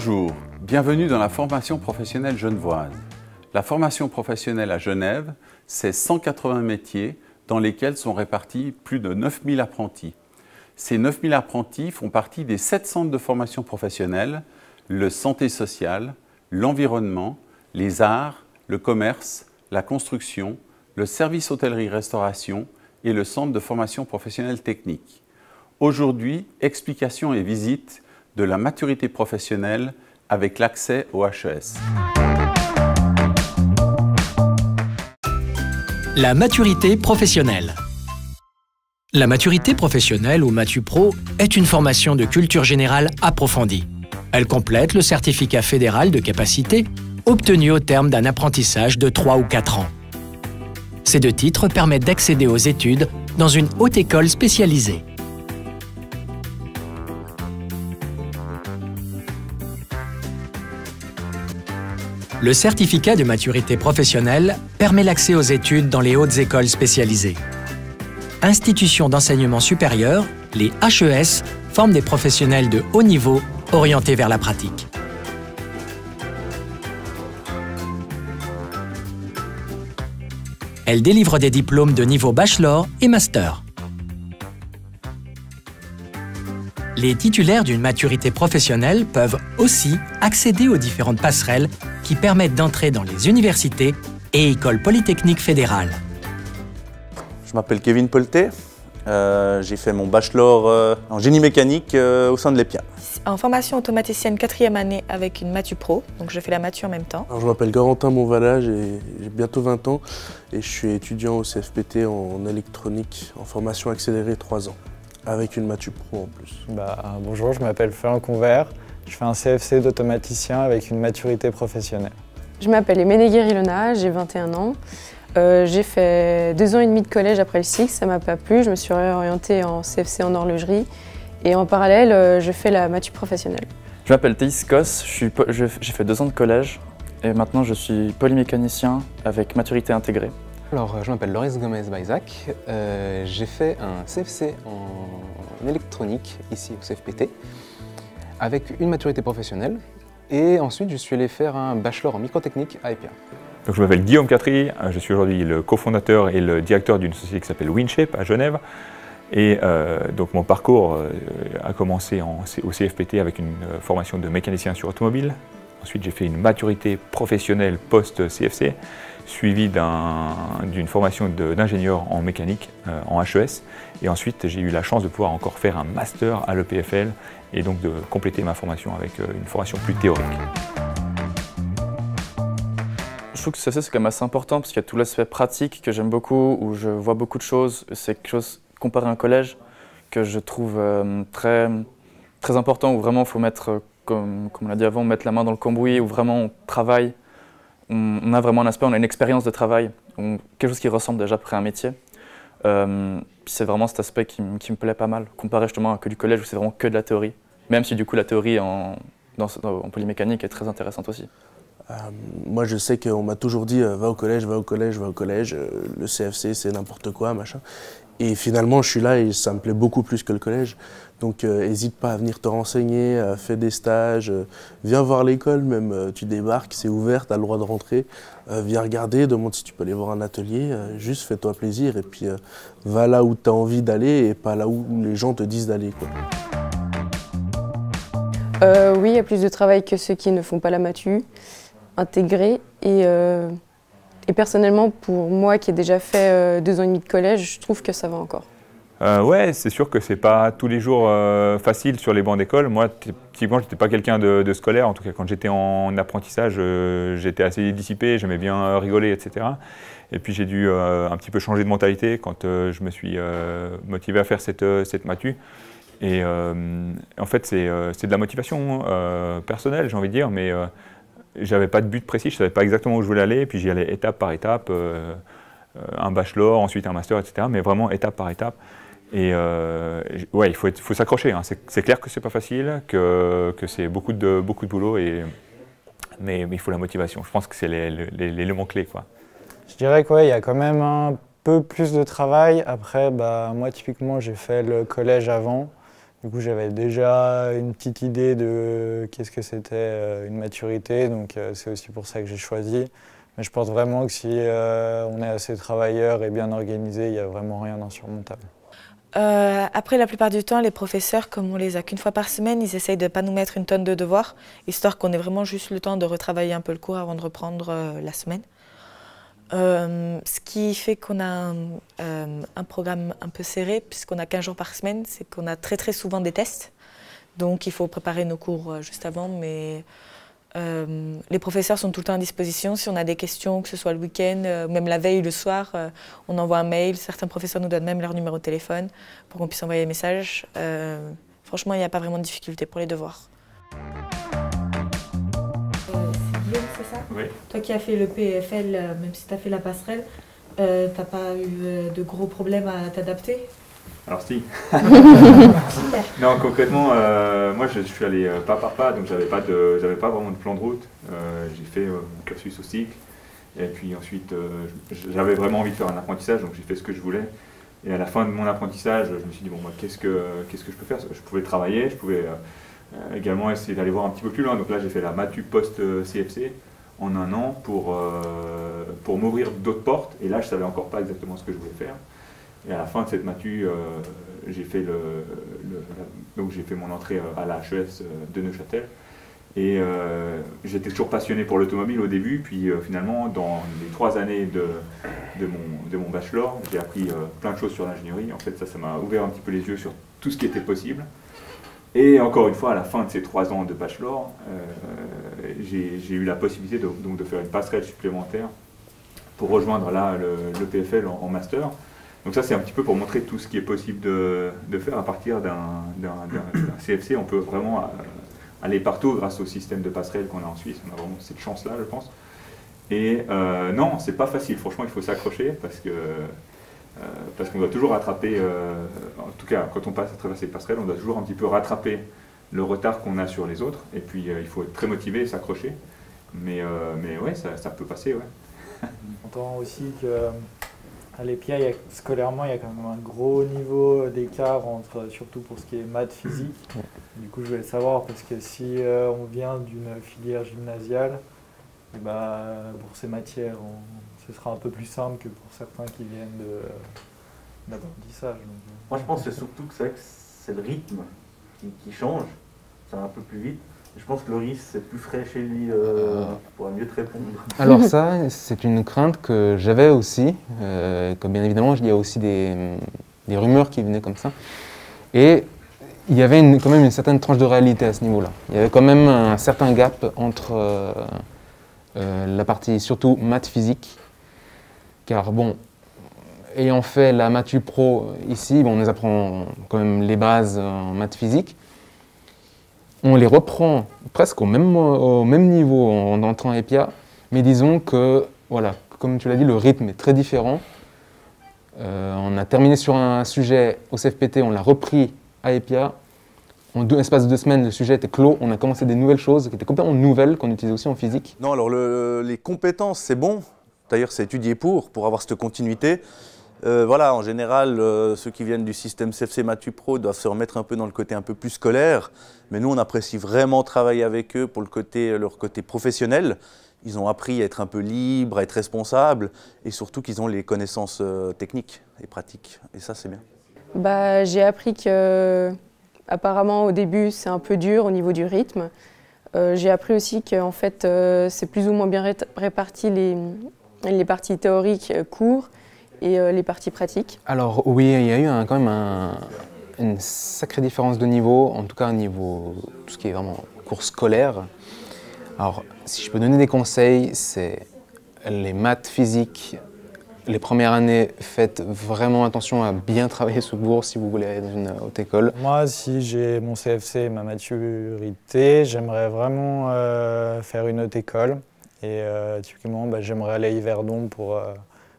Bonjour, bienvenue dans la formation professionnelle genevoise. La formation professionnelle à Genève, c'est 180 métiers dans lesquels sont répartis plus de 9000 apprentis. Ces 9000 apprentis font partie des 7 centres de formation professionnelle, le santé sociale, l'environnement, les arts, le commerce, la construction, le service hôtellerie-restauration et le centre de formation professionnelle technique. Aujourd'hui, explication et visite de la maturité professionnelle avec l'accès au HES. La maturité professionnelle. La maturité professionnelle ou MatuPro est une formation de culture générale approfondie. Elle complète le certificat fédéral de capacité obtenu au terme d'un apprentissage de 3 ou 4 ans. Ces 2 titres permettent d'accéder aux études dans une haute école spécialisée. Le certificat de maturité professionnelle permet l'accès aux études dans les hautes écoles spécialisées. Institutions d'enseignement supérieur, les HES, forment des professionnels de haut niveau orientés vers la pratique. Elles délivrent des diplômes de niveau bachelor et master. Les titulaires d'une maturité professionnelle peuvent aussi accéder aux différentes passerelles qui permettent d'entrer dans les universités et écoles polytechniques fédérales. Je m'appelle Kevin Polté, j'ai fait mon bachelor en génie mécanique au sein de l'EPIA. En formation automaticienne 4e année avec une MatuPro, donc je fais la matu en même temps. Alors, je m'appelle Corentin Monvala, j'ai bientôt 20 ans et je suis étudiant au CFPT en électronique en formation accélérée 3 ans. Avec une MatuPro en plus. Bonjour, je m'appelle Florent Convert, je fais un CFC d'automaticien avec une maturité professionnelle. Je m'appelle Emenegir Ilona, j'ai 21 ans. J'ai fait 2 ans et demi de collège après le SIX, ça m'a pas plu, je me suis réorientée en CFC en horlogerie et en parallèle, je fais la matu professionnelle. Je m'appelle Théis Kos, j'ai fait 2 ans de collège et maintenant je suis polymécanicien avec maturité intégrée. Alors, je m'appelle Loris Gomez-Baizac, j'ai fait un CFC en électronique ici au CFPT avec une maturité professionnelle et ensuite je suis allé faire un bachelor en microtechnique à EPIA. Donc, je m'appelle Guillaume Catry, je suis aujourd'hui le cofondateur et le directeur d'une société qui s'appelle WinShape à Genève. Et donc mon parcours a commencé au CFPT avec une formation de mécanicien sur automobile. Ensuite, j'ai fait une maturité professionnelle post-CFC, suivie d'une formation d'ingénieur en mécanique en HES. Et ensuite, j'ai eu la chance de pouvoir encore faire un master à l'EPFL et donc de compléter ma formation avec une formation plus théorique. Je trouve que CFC c'est quand même assez important parce qu'il y a tout l'aspect pratique que j'aime beaucoup, où je vois beaucoup de choses. C'est quelque chose, comparé à un collège, que je trouve très important, où vraiment il faut mettre, comme on l'a dit avant, mettre la main dans le cambouis, où vraiment on travaille. On a vraiment un aspect, on a une expérience de travail, quelque chose qui ressemble déjà après un métier. C'est vraiment cet aspect qui me plaît pas mal, comparé justement à que du collège où c'est vraiment que de la théorie. Même si du coup la théorie en polymécanique est très intéressante aussi. Moi je sais qu'on m'a toujours dit va au collège, va au collège, va au collège, le CFC c'est n'importe quoi, machin. Et finalement je suis là et ça me plaît beaucoup plus que le collège. Donc n'hésite pas à venir te renseigner, fais des stages, viens voir l'école même, tu débarques, c'est ouvert, tu as le droit de rentrer. Viens regarder, demande si tu peux aller voir un atelier, juste fais-toi plaisir et puis va là où tu as envie d'aller et pas là où les gens te disent d'aller. Oui, il y a plus de travail que ceux qui ne font pas la matu, intégrée et personnellement pour moi qui ai déjà fait 2 ans et demi de collège, je trouve que ça va encore. Ouais, c'est sûr que c'est pas tous les jours facile sur les bancs d'école. Moi, typiquement, j'étais pas quelqu'un de scolaire. En tout cas, quand j'étais en apprentissage, j'étais assez dissipé, j'aimais bien rigoler, etc. Et puis j'ai dû un petit peu changer de mentalité quand je me suis motivé à faire cette matu. Et en fait, c'est de la motivation personnelle, j'ai envie de dire, mais j'avais pas de but précis, je savais pas exactement où je voulais aller, et puis j'y allais étape par étape, un bachelor, ensuite un master, etc. Mais vraiment étape par étape. Et ouais, il faut s'accrocher. Hein. C'est clair que c'est pas facile, que c'est beaucoup de boulot, mais il faut la motivation. Je pense que c'est l'élément clé, quoi. Je dirais qu'il y a quand même un peu plus de travail. Après, moi typiquement, j'ai fait le collège avant. Du coup, j'avais déjà une petite idée de qu'est-ce que c'était une maturité, donc c'est aussi pour ça que j'ai choisi. Mais je pense vraiment que si on est assez travailleur et bien organisé, il n'y a vraiment rien d'insurmontable. Après, la plupart du temps, les professeurs, comme on les a qu'une fois par semaine, ils essayent de ne pas nous mettre une tonne de devoirs, histoire qu'on ait vraiment juste le temps de retravailler un peu le cours avant de reprendre la semaine. Ce qui fait qu'on a un programme un peu serré, puisqu'on a 15 jours par semaine, c'est qu'on a très souvent des tests. Donc il faut préparer nos cours juste avant, mais les professeurs sont tout le temps à disposition. Si on a des questions, que ce soit le week-end, même la veille ou le soir, on envoie un mail. Certains professeurs nous donnent même leur numéro de téléphone pour qu'on puisse envoyer des messages. Franchement, il n'y a pas vraiment de difficulté pour les devoirs. C'est ça? Oui. Toi qui as fait le PFL, même si tu as fait la passerelle, t'as pas eu de gros problèmes à t'adapter? Alors si. Non, concrètement, moi je suis allé pas par pas, donc j'avais pas vraiment de plan de route. J'ai fait mon cursus au cycle, et puis ensuite j'avais vraiment envie de faire un apprentissage, donc j'ai fait ce que je voulais. Et à la fin de mon apprentissage, je me suis dit bon, moi, qu'est-ce que je peux faire? Je pouvais travailler, je pouvais également essayer d'aller voir un petit peu plus loin. Donc là, j'ai fait la Matu post-CFC en un an pour m'ouvrir d'autres portes. Et là, je ne savais encore pas exactement ce que je voulais faire. Et à la fin de cette Matu, j'ai fait mon entrée à la HES de Neuchâtel. Et j'étais toujours passionné pour l'automobile au début. Puis finalement, dans les 3 années de mon bachelor, j'ai appris plein de choses sur l'ingénierie. En fait, ça m'a ouvert un petit peu les yeux sur tout ce qui était possible. Et encore une fois, à la fin de ces 3 ans de bachelor, j'ai eu la possibilité de faire une passerelle supplémentaire pour rejoindre là le PFL en master. Donc ça, c'est un petit peu pour montrer tout ce qui est possible de faire à partir d'un CFC. On peut vraiment aller partout grâce au système de passerelle qu'on a en Suisse. On a vraiment cette chance-là, je pense. Et non, c'est pas facile. Franchement, il faut s'accrocher parce qu'on doit toujours rattraper, en tout cas quand on passe à travers ces passerelles, on doit toujours un petit peu rattraper le retard qu'on a sur les autres. Et puis il faut être très motivé et s'accrocher. Mais ouais, ça peut passer, ouais. On entend aussi qu'à l'EPIA, scolairement, il y a quand même un gros niveau d'écart surtout pour ce qui est maths, physique. Du coup, je voulais savoir, parce que si on vient d'une filière gymnasiale, et pour ces matières, ce sera un peu plus simple que pour certains qui viennent d'apprentissage. Moi, je pense que c'est surtout que c'est le rythme qui change. Ça va un peu plus vite. Je pense que Loris, c'est plus frais chez lui, pourra mieux te répondre. Alors ça, c'est une crainte que j'avais aussi. Comme bien évidemment, il y a aussi des rumeurs qui venaient comme ça. Et il y avait quand même une certaine tranche de réalité à ce niveau-là. Il y avait quand même un certain gap entre la partie surtout maths physique. Car bon, ayant fait la Matu Pro ici, on nous apprend quand même les bases en maths physique. On les reprend presque au même niveau en entrant à EPIA, mais disons que, voilà, comme tu l'as dit, le rythme est très différent. On a terminé sur un sujet au CFPT, on l'a repris à EPIA. En espace de 2 semaines, le sujet était clos. On a commencé des nouvelles choses qui étaient complètement nouvelles, qu'on utilisait aussi en physique. Non, alors les compétences, c'est bon. D'ailleurs, c'est étudié pour avoir cette continuité. Voilà, en général, ceux qui viennent du système CFC Matu Pro doivent se remettre un peu dans le côté un peu plus scolaire. Mais nous, on apprécie vraiment travailler avec eux pour leur côté professionnel. Ils ont appris à être un peu libres, à être responsables et surtout qu'ils ont les connaissances techniques et pratiques. Et ça, c'est bien. J'ai appris que, apparemment, au début, c'est un peu dur au niveau du rythme. J'ai appris aussi qu'en fait, c'est plus ou moins bien réparti les parties théoriques cours et les parties pratiques. Alors oui, il y a eu quand même une sacrée différence de niveau, en tout cas au niveau tout ce qui est vraiment cours scolaire. Alors si je peux donner des conseils, c'est les maths physiques. Les premières années, faites vraiment attention à bien travailler ce cours si vous voulez aller dans une haute école. Moi, si j'ai mon CFC et ma maturité, j'aimerais vraiment faire une haute école. Et typiquement, j'aimerais aller à Yverdon pour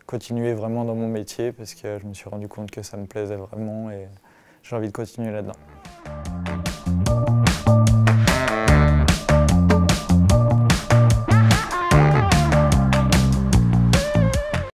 continuer vraiment dans mon métier parce que je me suis rendu compte que ça me plaisait vraiment et j'ai envie de continuer là-dedans.